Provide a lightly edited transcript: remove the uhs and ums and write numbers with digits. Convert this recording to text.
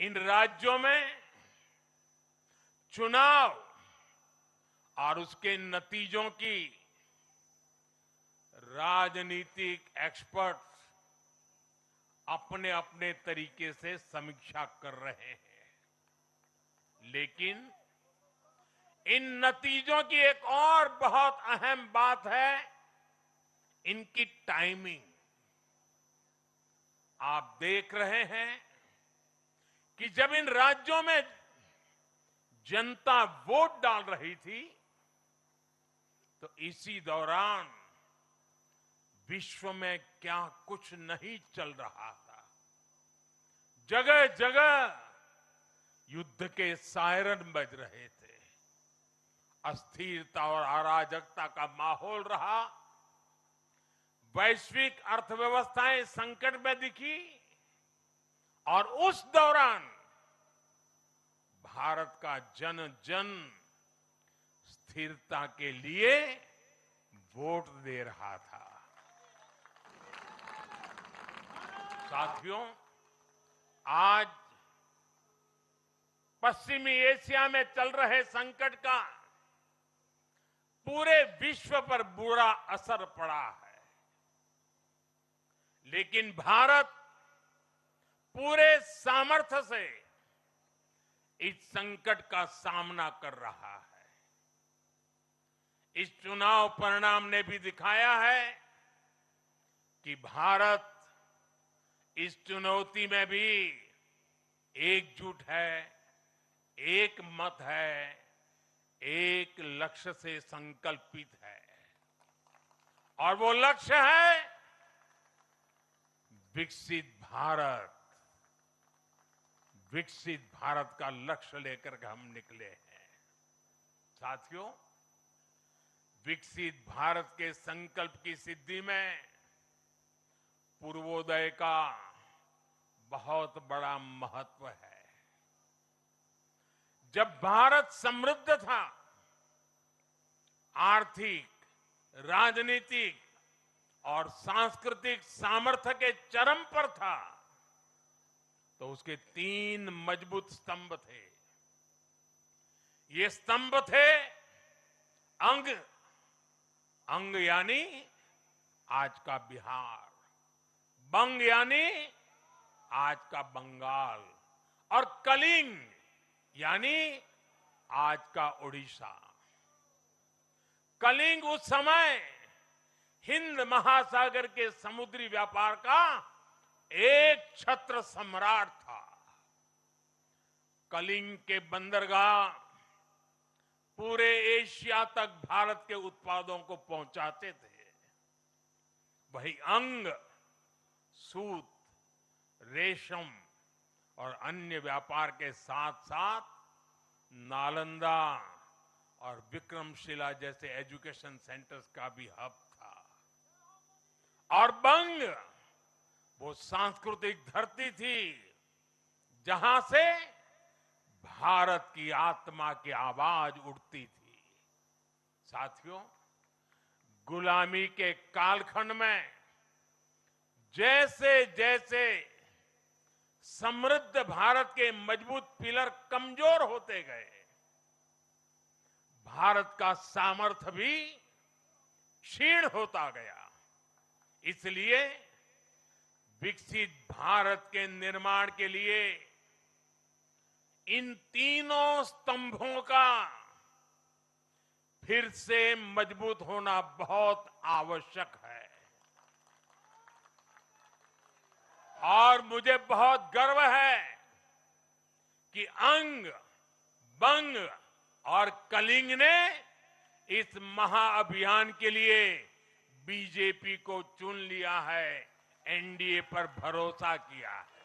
इन राज्यों में चुनाव और उसके नतीजों की राजनीतिक एक्सपर्ट्स अपने अपने तरीके से समीक्षा कर रहे हैं। लेकिन इन नतीजों की एक और बहुत अहम बात है इनकी टाइमिंग। आप देख रहे हैं कि जब इन राज्यों में जनता वोट डाल रही थी तो इसी दौरान विश्व में क्या कुछ नहीं चल रहा था। जगह जगह युद्ध के सायरन बज रहे थे, अस्थिरता और अराजकता का माहौल रहा, वैश्विक अर्थव्यवस्थाएं संकट में दिखी और उस दौरान भारत का जन जन स्थिरता के लिए वोट दे रहा था। साथियों, आज पश्चिमी एशिया में चल रहे संकट का पूरे विश्व पर बुरा असर पड़ा है, लेकिन भारत पूरे सामर्थ्य से इस संकट का सामना कर रहा है। इस चुनाव परिणाम ने भी दिखाया है कि भारत इस चुनौती में भी एकजुट है, एक मत है, एक लक्ष्य से संकल्पित है और वो लक्ष्य है विकसित भारत। विकसित भारत का लक्ष्य लेकर के हम निकले हैं। साथियों, विकसित भारत के संकल्प की सिद्धि में पूर्वोदय का बहुत बड़ा महत्व है। जब भारत समृद्ध था, आर्थिक, राजनीतिक और सांस्कृतिक सामर्थ्य के चरम पर था, तो उसके 3 मजबूत स्तंभ थे। ये स्तंभ थे अंग, अंग यानी आज का बिहार, बंग यानी आज का बंगाल और कलिंग यानी आज का उड़ीसा। कलिंग उस समय हिंद महासागर के समुद्री व्यापार का एक छत्र सम्राट था। कलिंग के बंदरगाह पूरे एशिया तक भारत के उत्पादों को पहुंचाते थे। वही अंग सूत, रेशम और अन्य व्यापार के साथ साथ नालंदा और विक्रमशिला जैसे एजुकेशन सेंटर्स का भी हब था। और बंग वो सांस्कृतिक धरती थी जहां से भारत की आत्मा की आवाज उठती थी। साथियों, गुलामी के कालखंड में जैसे जैसे समृद्ध भारत के मजबूत पिलर कमजोर होते गए, भारत का सामर्थ्य भी क्षीण होता गया। इसलिए विकसित भारत के निर्माण के लिए इन तीनों स्तंभों का फिर से मजबूत होना बहुत आवश्यक है। और मुझे बहुत गर्व है कि अंग, बंग और कलिंग ने इस महाअभियान के लिए बीजेपी को चुन लिया है, एनडीए पर भरोसा किया है।